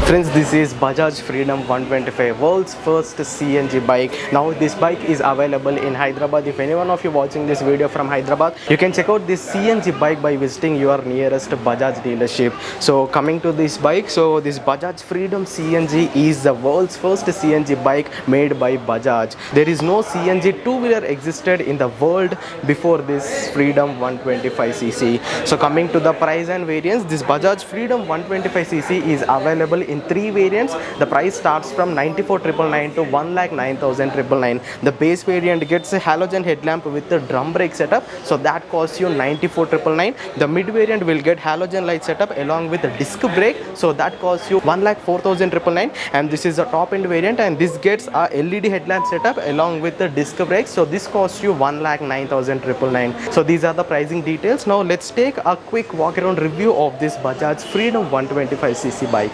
Friends, this is Bajaj Freedom 125, world's first CNG bike. Now this bike is available in Hyderabad. If anyone of you watching this video from Hyderabad, you can check out this CNG bike by visiting your nearest Bajaj dealership. So coming to this bike, so this Bajaj Freedom CNG is the world's first CNG bike made by Bajaj. There is no CNG two-wheeler existed in the world before this Freedom 125cc. So coming to the price and variants, this Bajaj Freedom 125cc is available in three variants. The price starts from 94,999 to 1,09,999. The base variant gets a halogen headlamp with a drum brake setup, so that costs you 94,999. The mid variant will get halogen light setup along with a disc brake, so that costs you 1,04,999. And this is the top end variant, and this gets a LED headlamp setup along with the disc brake, so this costs you 1,09,999. So these are the pricing details. Now let's take a quick walk around review of this Bajaj Freedom 125cc bike.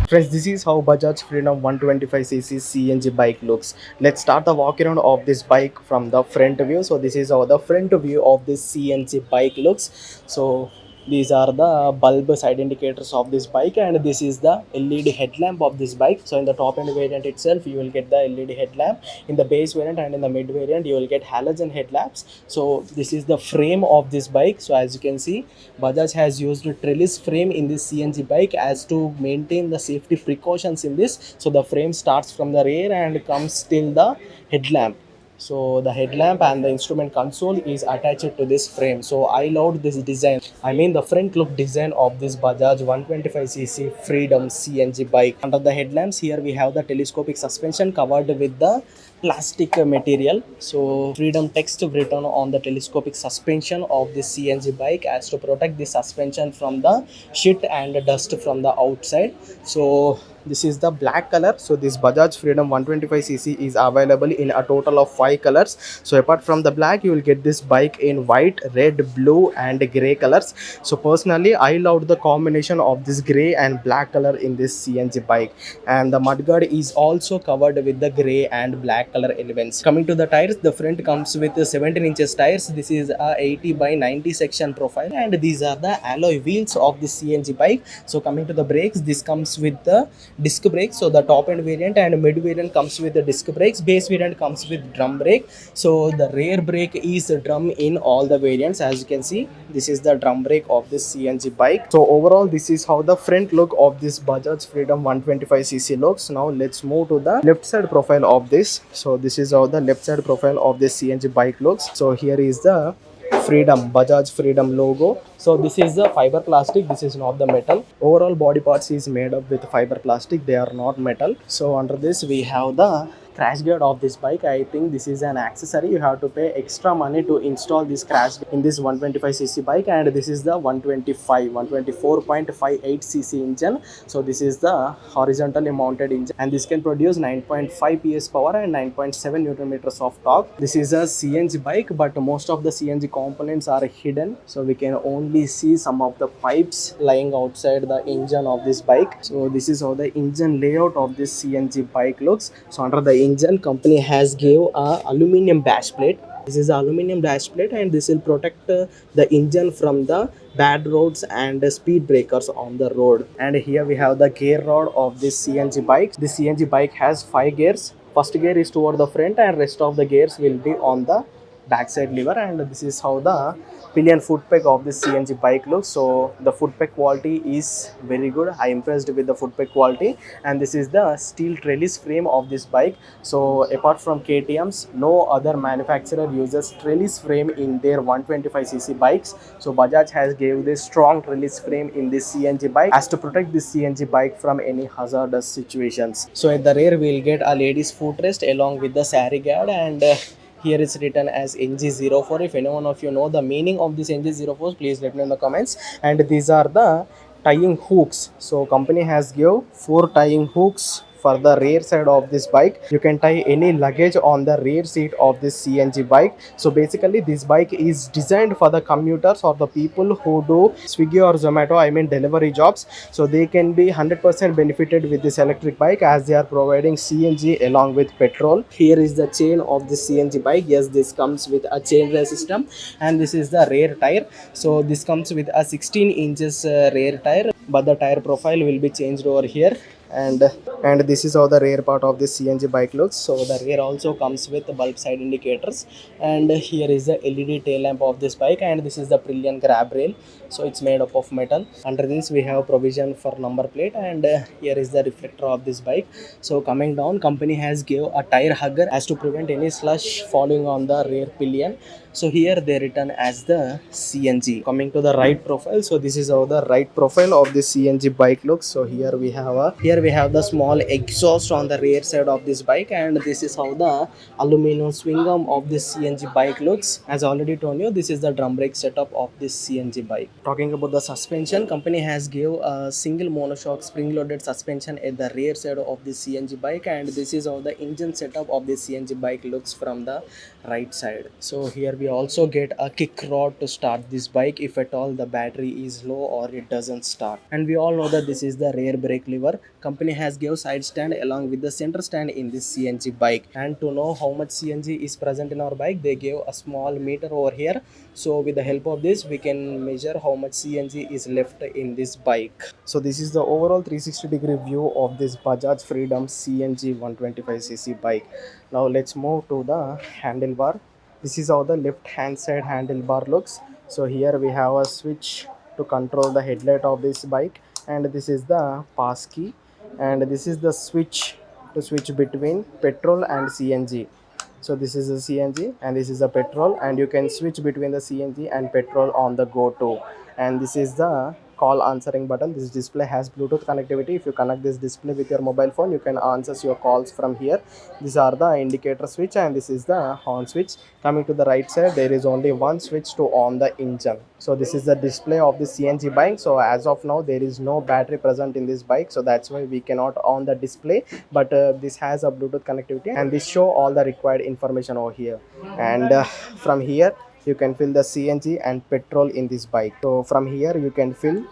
Friends, this is how Bajaj Freedom 125cc CNG bike looks. Let's start the walk around of this bike from the front view. So this is how the front view of this CNG bike looks. So these are the bulb side indicators of this bike, and this is the LED headlamp of this bike. So in the top end variant itself, you will get the LED headlamp. In the base variant and in the mid variant, you will get halogen headlamps. So this is the frame of this bike. So as you can see, Bajaj has used a trellis frame in this CNG bike as to maintain the safety precautions in this. So the frame starts from the rear and comes till the headlamp. So the headlamp and the instrument console is attached to this frame. So I loved this design. I mean the front look design of this Bajaj 125cc Freedom CNG bike. Under the headlamps here we have the telescopic suspension covered with the plastic material. So Freedom text written on the telescopic suspension of this CNG bike as to protect the suspension from the shit and dust from the outside. So this is the black color. So this Bajaj Freedom 125cc is available in a total of 5 colors. So apart from the black, you will get this bike in white, red, blue and grey colors. So personally I loved the combination of this grey and black color in this CNG bike, and the mudguard is also covered with the grey and black color elements. Coming to the tires, the front comes with 17 inches tires. This is a 80 by 90 section profile, and these are the alloy wheels of the CNG bike. So coming to the brakes, this comes with the disc brakes. So the top end variant and mid variant comes with the disc brakes. Base variant comes with drum brake. So the rear brake is drum in all the variants. As you can see, this is the drum brake of this CNG bike. So overall, this is how the front look of this Bajaj Freedom 125cc looks. Now let's move to the left side profile of this. So this is how the left side profile of this CNG bike looks. So here is the Freedom, Bajaj Freedom logo. So this is the fiber plastic, this is not the metal. Overall body parts is made up with fiber plastic, they are not metal. So under this we have the crash guard of this bike. I think this is an accessory. You have to pay extra money to install this crash in this 125cc bike, and this is the 124.58cc engine. So this is the horizontally mounted engine, and this can produce 9.5 PS power and 9.7 Newton meters of torque. This is a CNG bike, but most of the CNG components are hidden, so we can only see some of the pipes lying outside the engine of this bike. So this is how the engine layout of this CNG bike looks. So under the engine, company has gave a aluminum dash plate. This is aluminum dash plate, and this will protect the engine from the bad roads and speed breakers on the road. And here we have the gear rod of this CNG bike. This CNG bike has 5 gears. First gear is toward the front, and rest of the gears will be on the backside lever. And this is how the pillion foot peg of this CNG bike looks. So the foot peg quality is very good. I impressed with the foot peg quality. And this is the steel trellis frame of this bike. So apart from KTM's, no other manufacturer uses trellis frame in their 125cc bikes. So Bajaj has gave this strong trellis frame in this CNG bike as to protect this CNG bike from any hazardous situations. So at the rear we will get a ladies footrest along with the sari guard, and here is written as NG04. If anyone of you know the meaning of this NG04, please let me know in the comments. And these are the tying hooks. So company has give 4 tying hooks for the rear side of this bike. You can tie any luggage on the rear seat of this CNG bike. So basically this bike is designed for the commuters or the people who do Swiggy or Zomato, I mean delivery jobs. So they can be 100% benefited with this electric bike as they are providing CNG along with petrol. Here is the chain of the CNG bike. Yes, this comes with a chain rail system, and this is the rear tire. So this comes with a 16 inches rear tire, but the tire profile will be changed over here. And this is how the rear part of this CNG bike looks. So the rear also comes with bulb side indicators, and here is the LED tail lamp of this bike, and this is the pillion grab rail. So it's made up of metal. Under this we have provision for number plate, and here is the reflector of this bike. So coming down, company has give a tire hugger as to prevent any slush falling on the rear pillion. So here they written as the CNG. Coming to the right profile, so this is how the right profile of the CNG bike looks. So here we have the small exhaust on the rear side of this bike, and this is how the aluminum swing arm of this CNG bike looks. As I already told you, this is the drum brake setup of this CNG bike. Talking about the suspension, company has give a single monoshock spring loaded suspension at the rear side of the CNG bike, and this is how the engine setup of the CNG bike looks from the right side. So here we also get a kick rod to start this bike if at all the battery is low or it doesn't start. And we all know that this is the rear brake lever. Company has give side stand along with the center stand in this CNG bike. And to know how much CNG is present in our bike, they gave a small meter over here. So with the help of this, we can measure how much CNG is left in this bike. So this is the overall 360-degree view of this Bajaj Freedom CNG 125cc bike. Now let's move to the handlebar. This is how the left hand side handlebar looks. So here we have a switch to control the headlight of this bike, and this is the pass key, and this is the switch to switch between petrol and CNG. So this is the CNG and this is the petrol, and you can switch between the CNG and petrol on the go to. And this is the call answering button. This display has Bluetooth connectivity. If you connect this display with your mobile phone, you can answer your calls from here. These are the indicator switch, and this is the horn switch. Coming to the right side, there is only one switch to on the engine. So this is the display of the CNG bike. So as of now, there is no battery present in this bike, so that's why we cannot on the display, but this has a Bluetooth connectivity, and this show all the required information over here. And from here you can fill the CNG and petrol in this bike. So from here you can fill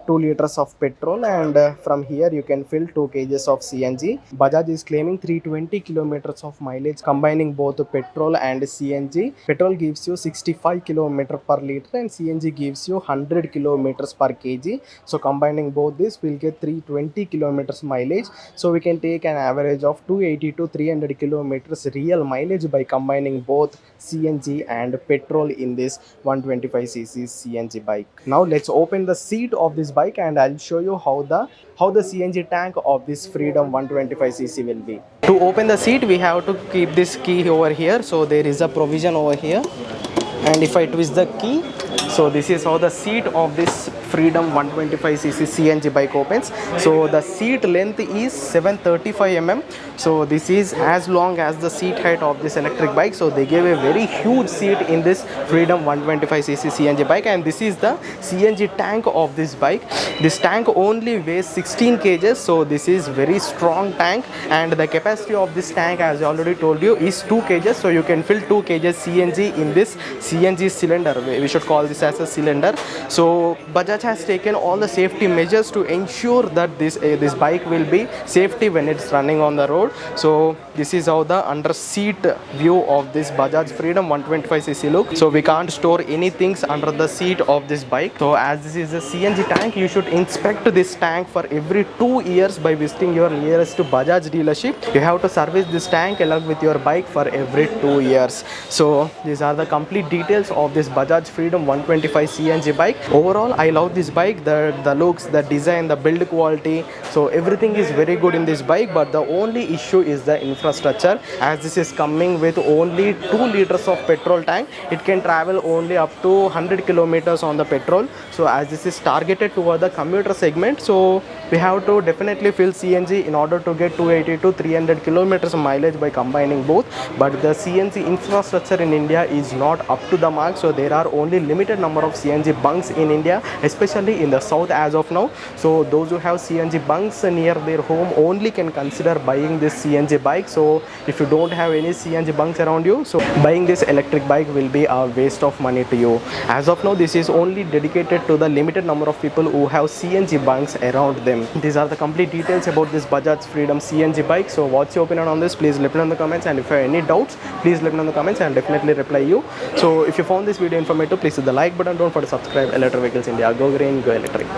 2 liters of petrol, and from here you can fill 2 kgs of CNG. Bajaj is claiming 320 kilometers of mileage combining both petrol and CNG. Petrol gives you 65 km per liter and CNG gives you 100 kilometers per kg. So combining both this, we'll get 320 kilometers mileage. So we can take an average of 280 to 300 kilometers real mileage by combining both CNG and petrol in this 125cc CNG bike. Now let's open the seat of this bike, and I'll show you how the CNG tank of this Freedom 125cc will be. To open the seat, we have to keep this key over here. So there is a provision over here, and if I twist the key, so this is how the seat of this Freedom 125cc CNG bike opens. So the seat length is 735 mm. So this is as long as the seat height of this electric bike. So they gave a very huge seat in this Freedom 125cc CNG bike, and this is the CNG tank of this bike. This tank only weighs 16 kgs, so this is very strong tank, and the capacity of this tank, as I already told you, is 2 kgs. So you can fill 2 kgs CNG in this CNG cylinder. We should call this as a cylinder. So Bajaj has taken all the safety measures to ensure that this bike will be safety when it's running on the road. So this is how the under seat view of this Bajaj Freedom 125cc look. So we can't store any things under the seat of this bike. So as this is a CNG tank, you should inspect this tank for every 2 years by visiting your nearest Bajaj dealership. You have to service this tank along with your bike for every 2 years. So these are the complete details of this Bajaj Freedom 125 CNG bike. Overall, I love this bike, the looks, the design, the build quality. So everything is very good in this bike, but the only issue is the infrastructure. As this is coming with only 2 liters of petrol tank, it can travel only up to 100 kilometers on the petrol. So as this is targeted toward the commuter segment, so we have to definitely fill CNG in order to get 280 to 300 kilometers mileage by combining both. But the CNG infrastructure in India is not up to the mark, so there are only limited number of CNG bunks in India, especially especially in the south as of now. So those who have CNG bunks near their home only can consider buying this CNG bike. So if you don't have any CNG bunks around you, so buying this electric bike will be a waste of money to you. As of now, this is only dedicated to the limited number of people who have CNG bunks around them. These are the complete details about this Bajaj Freedom CNG bike. So what's your opinion on this? Please let me know in the comments, and if you have any doubts, please let me know in the comments and definitely reply you. So if you found this video informative, please hit the like button. Don't forget to subscribe. Electric Vehicles India, go green, go electric.